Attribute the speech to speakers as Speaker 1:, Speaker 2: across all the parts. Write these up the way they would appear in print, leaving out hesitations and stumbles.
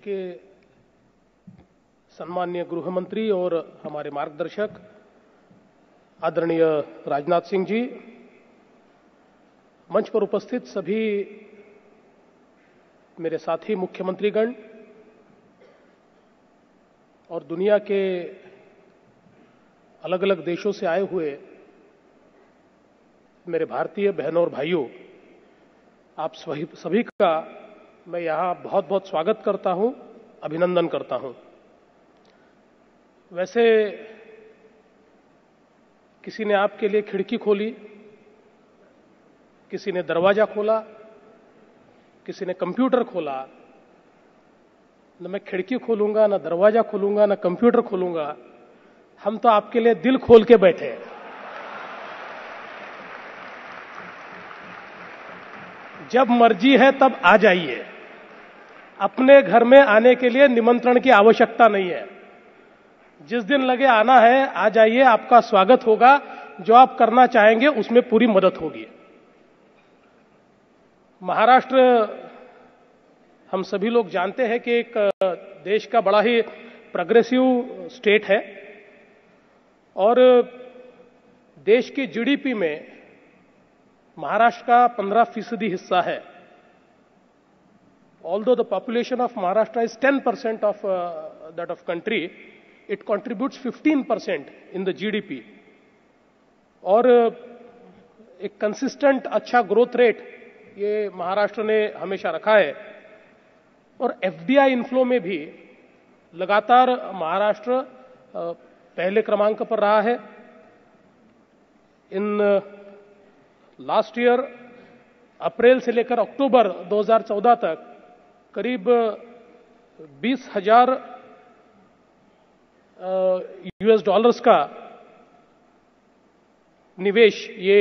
Speaker 1: के सम्माननीय गृह मंत्री और हमारे मार्गदर्शक आदरणीय राजनाथ सिंह जी, मंच पर उपस्थित सभी मेरे साथी मुख्यमंत्रीगण और दुनिया के अलग अलग देशों से आए हुए मेरे भारतीय बहनों और भाइयों, आप सभी का मैं यहां बहुत बहुत स्वागत करता हूं, अभिनंदन करता हूं। वैसे किसी ने आपके लिए खिड़की खोली, किसी ने दरवाजा खोला, किसी ने कंप्यूटर खोला। न मैं खिड़की खोलूंगा, न दरवाजा खोलूंगा, न कंप्यूटर खोलूंगा। हम तो आपके लिए दिल खोल के बैठे हैं। जब मर्जी है तब आ जाइए। अपने घर में आने के लिए निमंत्रण की आवश्यकता नहीं है। जिस दिन लगे आना है आ जाइए, आपका स्वागत होगा। जो आप करना चाहेंगे उसमें पूरी मदद होगी। महाराष्ट्र हम सभी लोग जानते हैं कि एक देश का बड़ा ही प्रोग्रेसिव स्टेट है और देश की जीडीपी में महाराष्ट्र का 15% हिस्सा है। Although the population of Maharashtra is 10% of that of country, it contributes 15% in the GDP. और एक कंसिस्टेंट अच्छा ग्रोथ रेट ये महाराष्ट्र ने हमेशा रखा है और एफडीआई इनफ्लो में भी लगातार महाराष्ट्र पहले क्रमांक पर रहा है। इन लास्ट ईयर अप्रैल से लेकर अक्टूबर 2014 तक करीब 20,000 यूएस डॉलर्स का निवेश, ये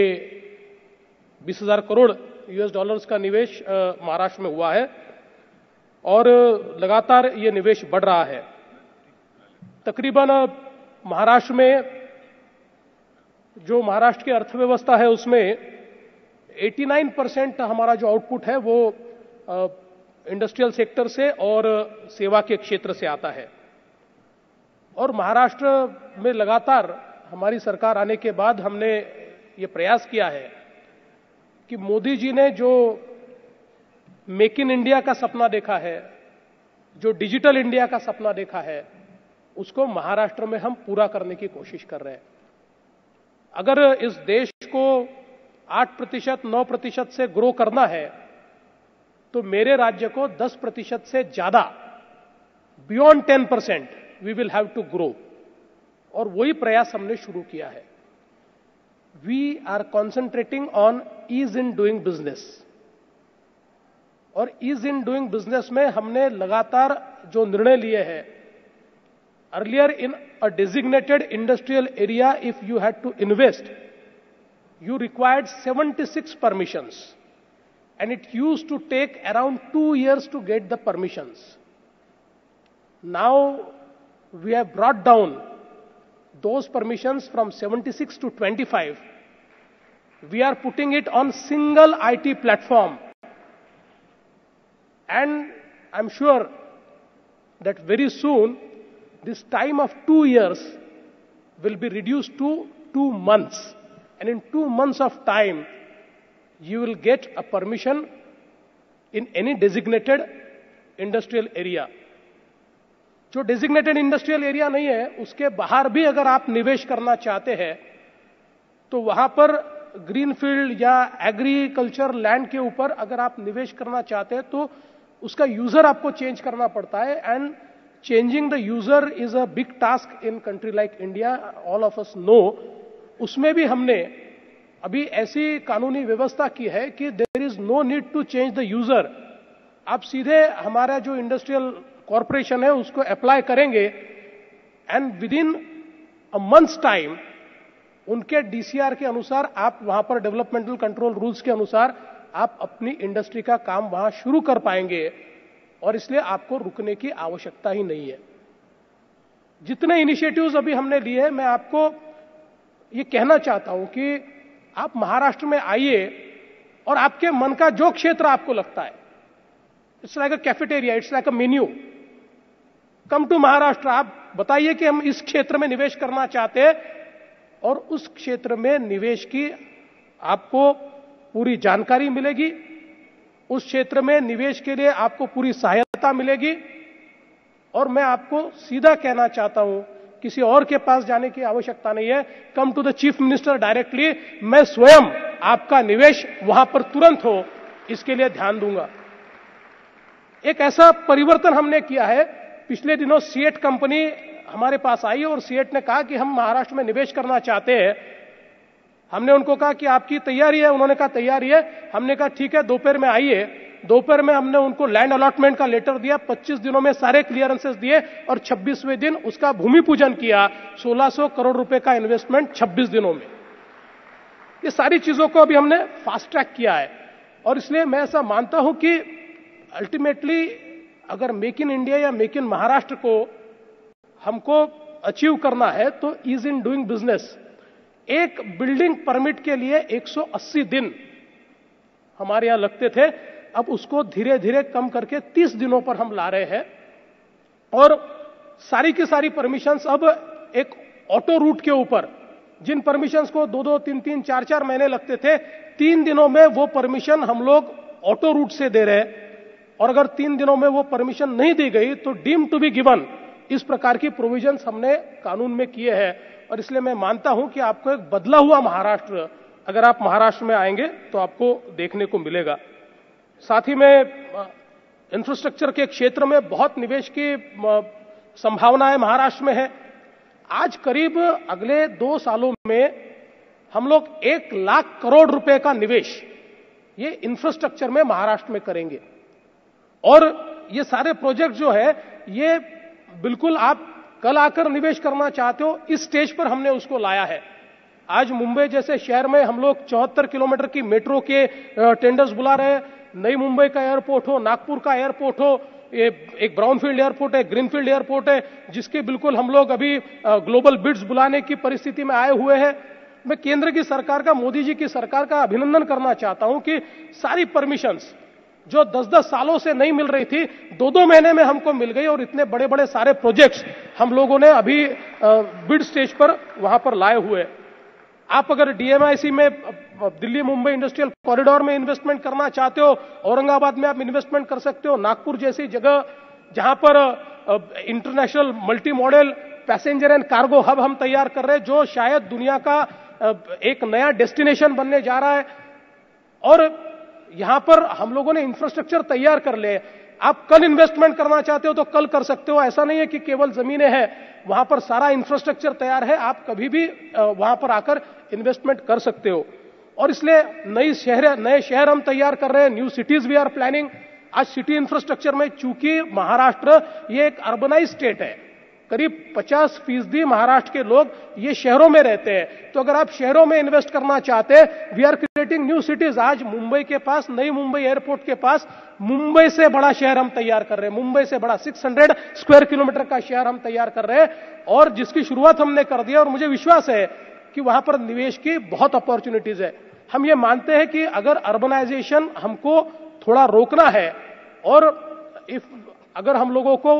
Speaker 1: 20,000 करोड़ यूएस डॉलर्स का निवेश महाराष्ट्र में हुआ है और लगातार ये निवेश बढ़ रहा है। तकरीबन महाराष्ट्र में जो महाराष्ट्र की अर्थव्यवस्था है उसमें 89% हमारा जो आउटपुट है वो इंडस्ट्रियल सेक्टर से और सेवा के क्षेत्र से आता है। और महाराष्ट्र में लगातार हमारी सरकार आने के बाद हमने ये प्रयास किया है कि मोदी जी ने जो मेक इन इंडिया का सपना देखा है, जो डिजिटल इंडिया का सपना देखा है, उसको महाराष्ट्र में हम पूरा करने की कोशिश कर रहे हैं। अगर इस देश को 8%, 9% से ग्रो करना है तो मेरे राज्य को 10% से ज्यादा, beyond 10% we will have to grow. और वही प्रयास हमने शुरू किया है। We are concentrating on ease in doing business. और ईज इन डूइंग बिजनेस में हमने लगातार जो निर्णय लिए हैं, earlier in a designated industrial area if you had to invest, you required 76 permissions and it used to take around 2 years to get the permissions. Now we have brought down those permissions from 76 to 25. We are putting it on single IT platform and I'm sure that very soon this time of 2 years will be reduced to 2 months. And in 2 months of time, you will get a permission in any designated industrial area. जो designated industrial area नहीं है, उसके बाहर भी अगर आप निवेश करना चाहते हैं, तो वहां पर ग्रीनफील्ड या एग्रीकल्चर लैंड के ऊपर अगर आप निवेश करना चाहते हैं, तो उसका यूजर आपको चेंज करना पड़ता है। And changing the user is a big task in country like India, all of us know. उसमें भी हमने अभी ऐसी कानूनी व्यवस्था की है कि there is no need to change the user. आप सीधे हमारा जो इंडस्ट्रियल कॉर्पोरेशन है उसको अप्लाई करेंगे and with in a months time उनके डीसीआर के अनुसार आप वहां पर डेवलपमेंटल कंट्रोल रूल्स के अनुसार आप अपनी इंडस्ट्री का काम वहां शुरू कर पाएंगे और इसलिए आपको रुकने की आवश्यकता ही नहीं है। जितने इनिशिएटिव्स अभी हमने लिए हैं, मैं आपको ये कहना चाहता हूं कि आप महाराष्ट्र में आइए और आपके मन का जो क्षेत्र आपको लगता है, it's like a cafeteria, it's like a menu. Come to Maharashtra, आप बताइए कि हम इस क्षेत्र में निवेश करना चाहते हैं और उस क्षेत्र में निवेश की आपको पूरी जानकारी मिलेगी, उस क्षेत्र में निवेश के लिए आपको पूरी सहायता मिलेगी। और मैं आपको सीधा कहना चाहता हूं, किसी और के पास जाने की आवश्यकता नहीं है। Come to the chief minister directly, मैं स्वयं आपका निवेश वहां पर तुरंत हो, इसके लिए ध्यान दूंगा। एक ऐसा परिवर्तन हमने किया है, पिछले दिनों सीएट कंपनी हमारे पास आई और सीएट ने कहा कि हम महाराष्ट्र में निवेश करना चाहते हैं। हमने उनको कहा कि आपकी तैयारी है, उन्होंने कहा तैयारी है। हमने कहा ठीक है, दोपहर में आइए। दोपहर में हमने उनको लैंड अलॉटमेंट का लेटर दिया, 25 दिनों में सारे क्लियरेंसेस दिए और 26वें दिन उसका भूमि पूजन किया। 1600 करोड़ रुपए का इन्वेस्टमेंट 26 दिनों में। ये सारी चीजों को अभी हमने फास्ट ट्रैक किया है और इसलिए मैं ऐसा मानता हूं कि अल्टीमेटली अगर मेक इन इंडिया या मेक इन महाराष्ट्र को हमको अचीव करना है तो ईज इन डूइंग बिजनेस। एक बिल्डिंग परमिट के लिए 180 दिन हमारे यहां लगते थे, अब उसको धीरे धीरे कम करके 30 दिनों पर हम ला रहे हैं। और सारी की सारी परमिशंस अब एक ऑटो रूट के ऊपर, जिन परमिशंस को 2-2, 3-3, 4-4 महीने लगते थे, 3 दिनों में वो परमिशन हम लोग ऑटो रूट से दे रहे हैं। और अगर 3 दिनों में वो परमिशन नहीं दी गई तो डीम टू बी गिवन, इस प्रकार की प्रोविजंस हमने कानून में किए हैं। और इसलिए मैं मानता हूं कि आपको एक बदला हुआ महाराष्ट्र, अगर आप महाराष्ट्र में आएंगे तो आपको देखने को मिलेगा। साथ ही में इंफ्रास्ट्रक्चर के क्षेत्र में बहुत निवेश की संभावनाएं महाराष्ट्र में है। आज करीब अगले 2 सालों में हम लोग 1 लाख करोड़ रुपए का निवेश ये इंफ्रास्ट्रक्चर में महाराष्ट्र में करेंगे। और ये सारे प्रोजेक्ट जो है, ये बिल्कुल आप कल आकर निवेश करना चाहते हो, इस स्टेज पर हमने उसको लाया है। आज मुंबई जैसे शहर में हम लोग 74 किलोमीटर की मेट्रो के टेंडर्स बुला रहे हैं। नई मुंबई का एयरपोर्ट हो, नागपुर का एयरपोर्ट हो, ये एक ब्राउनफील्ड एयरपोर्ट है, ग्रीनफील्ड एयरपोर्ट है, जिसके बिल्कुल हम लोग अभी ग्लोबल बिड्स बुलाने की परिस्थिति में आए हुए हैं। मैं केंद्र की सरकार का, मोदी जी की सरकार का अभिनंदन करना चाहता हूं कि सारी परमिशंस जो 10-10 सालों से नहीं मिल रही थी, 2-2 महीने में हमको मिल गई और इतने बड़े बड़े सारे प्रोजेक्ट्स हम लोगों ने अभी बिड स्टेज पर वहां पर लाए हुए। आप अगर डीएमआईसी में दिल्ली मुंबई इंडस्ट्रियल कॉरिडोर में इन्वेस्टमेंट करना चाहते हो, औरंगाबाद में आप इन्वेस्टमेंट कर सकते हो। नागपुर जैसी जगह जहां पर international multi modal passenger and cargo hub हम तैयार कर रहे हैं, जो शायद दुनिया का एक नया डेस्टिनेशन बनने जा रहा है। और यहां पर हम लोगों ने इंफ्रास्ट्रक्चर तैयार कर ले। आप कल इन्वेस्टमेंट करना चाहते हो तो कल कर सकते हो। ऐसा नहीं है कि केवल जमीनें हैं, वहां पर सारा इंफ्रास्ट्रक्चर तैयार है, आप कभी भी वहां पर आकर इन्वेस्टमेंट कर सकते हो। और इसलिए नए शहर हम तैयार कर रहे हैं, new cities we are planning. आज सिटी इंफ्रास्ट्रक्चर में, चूंकि महाराष्ट्र ये एक अर्बनाइज स्टेट है, करीब 50% महाराष्ट्र के लोग ये शहरों में रहते हैं, तो अगर आप शहरों में इन्वेस्ट करना चाहते हैं, we are creating new cities. आज मुंबई के पास, नई मुंबई एयरपोर्ट के पास, मुंबई से बड़ा शहर हम तैयार कर रहे हैं। मुंबई से बड़ा 600 स्क्वायर किलोमीटर का शहर हम तैयार कर रहे हैं और जिसकी शुरुआत हमने कर दी। और मुझे विश्वास है कि वहां पर निवेश की बहुत अपॉर्चुनिटीज है। हम ये मानते हैं कि अगर अर्बनाइजेशन हमको थोड़ा रोकना है और अगर हम लोगों को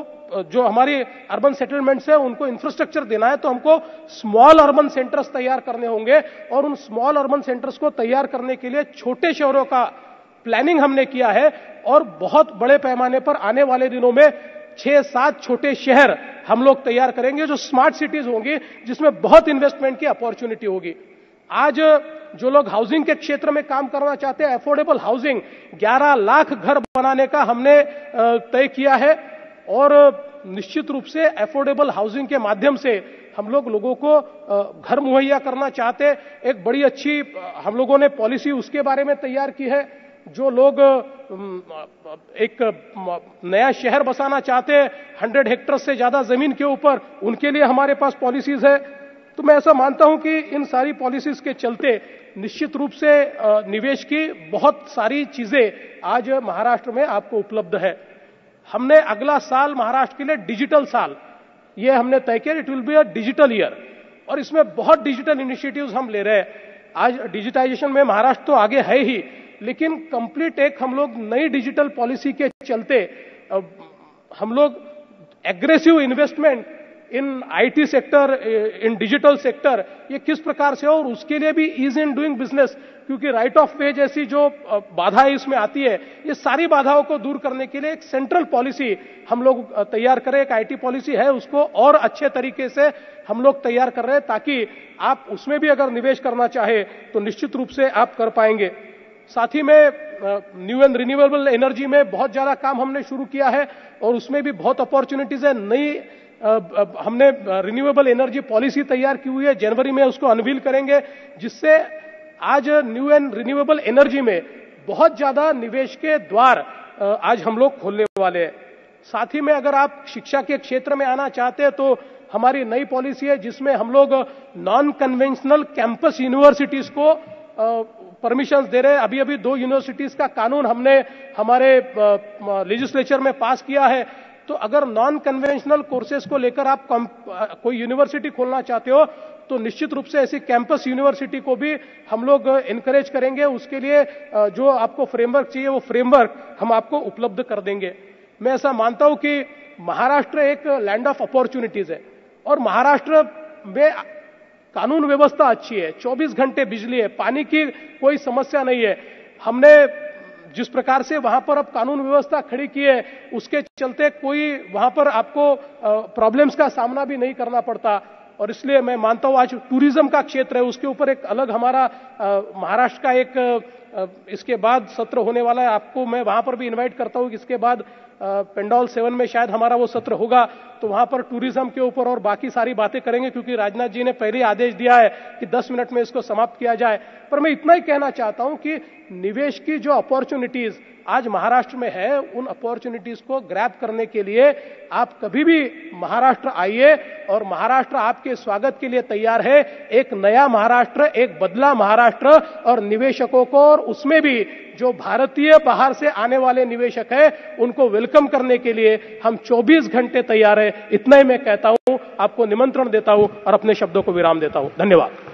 Speaker 1: जो हमारी अर्बन सेटलमेंट्स है उनको इंफ्रास्ट्रक्चर देना है, तो हमको स्मॉल अर्बन सेंटर्स तैयार करने होंगे। और उन स्मॉल अर्बन सेंटर्स को तैयार करने के लिए छोटे शहरों का प्लानिंग हमने किया है और बहुत बड़े पैमाने पर आने वाले दिनों में 6-7 छोटे शहर हम लोग तैयार करेंगे, जो स्मार्ट सिटीज होंगी, जिसमें बहुत इन्वेस्टमेंट की अपॉर्चुनिटी होगी। आज जो लोग हाउसिंग के क्षेत्र में काम करना चाहते हैं, अफोर्डेबल हाउसिंग, 11 लाख घर बनाने का हमने तय किया है। और निश्चित रूप से अफोर्डेबल हाउसिंग के माध्यम से हम लोगों को घर मुहैया करना चाहते हैं। एक बड़ी अच्छी हम लोगों ने पॉलिसी उसके बारे में तैयार की है। जो लोग एक नया शहर बसाना चाहते हैं 100 हेक्टेयर से ज्यादा जमीन के ऊपर, उनके लिए हमारे पास पॉलिसीज है। तो मैं ऐसा मानता हूं कि इन सारी पॉलिसीज के चलते निश्चित रूप से निवेश की बहुत सारी चीजें आज महाराष्ट्र में आपको उपलब्ध है। हमने अगला साल महाराष्ट्र के लिए डिजिटल साल ये हमने तय किया, it will be a digital year, और इसमें बहुत डिजिटल इनिशिएटिव्स हम ले रहे हैं। आज डिजिटाइजेशन में महाराष्ट्र तो आगे है ही, लेकिन कंप्लीट एक हम लोग नई डिजिटल पॉलिसी के चलते हम लोग aggressive investment in IT sector, in digital sector, ये किस प्रकार से हो, और उसके लिए भी ईज इन डूइंग बिजनेस, क्योंकि राइट ऑफ वे जैसी जो बाधाएं इसमें आती है, ये सारी बाधाओं को दूर करने के लिए एक सेंट्रल पॉलिसी हम लोग तैयार करें। एक आईटी पॉलिसी है, उसको और अच्छे तरीके से हम लोग तैयार कर रहे हैं, ताकि आप उसमें भी अगर निवेश करना चाहे तो निश्चित रूप से आप कर पाएंगे। साथ ही में न्यू एंड रिन्यूएबल एनर्जी में बहुत ज्यादा काम हमने शुरू किया है, और उसमें भी बहुत अपॉर्चुनिटीज है। नई हमने रिन्यूएबल एनर्जी पॉलिसी तैयार की हुई है, जनवरी में उसको अनवील करेंगे, जिससे आज न्यू एंड रिन्यूएबल एनर्जी में बहुत ज्यादा निवेश के द्वार आज हम लोग खोलने वाले हैं। साथ ही में अगर आप शिक्षा के क्षेत्र में आना चाहते हैं तो हमारी नई पॉलिसी है, जिसमें हम लोग नॉन कन्वेंशनल कैंपस यूनिवर्सिटीज को परमिशंस दे रहे हैं। अभी अभी 2 यूनिवर्सिटीज का कानून हमने हमारे लेजिस्लेचर में पास किया है। तो अगर नॉन कन्वेंशनल कोर्सेज को लेकर आप कोई यूनिवर्सिटी खोलना चाहते हो तो निश्चित रूप से ऐसी कैंपस यूनिवर्सिटी को भी हम लोग एनकरेज करेंगे। उसके लिए जो आपको फ्रेमवर्क चाहिए वो फ्रेमवर्क हम आपको उपलब्ध कर देंगे। मैं ऐसा मानता हूं कि महाराष्ट्र एक लैंड ऑफ अपॉर्चुनिटीज है, और महाराष्ट्र में कानून व्यवस्था अच्छी है, 24 घंटे बिजली है, पानी की कोई समस्या नहीं है। हमने जिस प्रकार से वहां पर अब कानून व्यवस्था खड़ी की है, उसके चलते कोई वहां पर आपको प्रॉब्लम्स का सामना भी नहीं करना पड़ता। और इसलिए मैं मानता हूं आज टूरिज्म का क्षेत्र है, उसके ऊपर एक अलग हमारा महाराष्ट्र का एक इसके बाद सत्र होने वाला है। आपको मैं वहां पर भी इनवाइट करता हूं कि इसके बाद पेंडॉल 7 में शायद हमारा वो सत्र होगा, तो वहां पर टूरिज्म के ऊपर और बाकी सारी बातें करेंगे, क्योंकि राजनाथ जी ने पहले आदेश दिया है कि 10 मिनट में इसको समाप्त किया जाए। पर मैं इतना ही कहना चाहता हूं कि निवेश की जो अपॉर्चुनिटीज आज महाराष्ट्र में है, उन अपॉर्चुनिटीज को ग्रैब करने के लिए आप कभी भी महाराष्ट्र आइए, और महाराष्ट्र आपके स्वागत के लिए तैयार है। एक नया महाराष्ट्र, एक बदला महाराष्ट्र, और निवेशकों को, और उसमें भी जो भारतीय बाहर से आने वाले निवेशक हैं, उनको वेलकम करने के लिए हम 24 घंटे तैयार है। इतना ही मैं कहता हूं, आपको निमंत्रण देता हूं और अपने शब्दों को विराम देता हूं। धन्यवाद।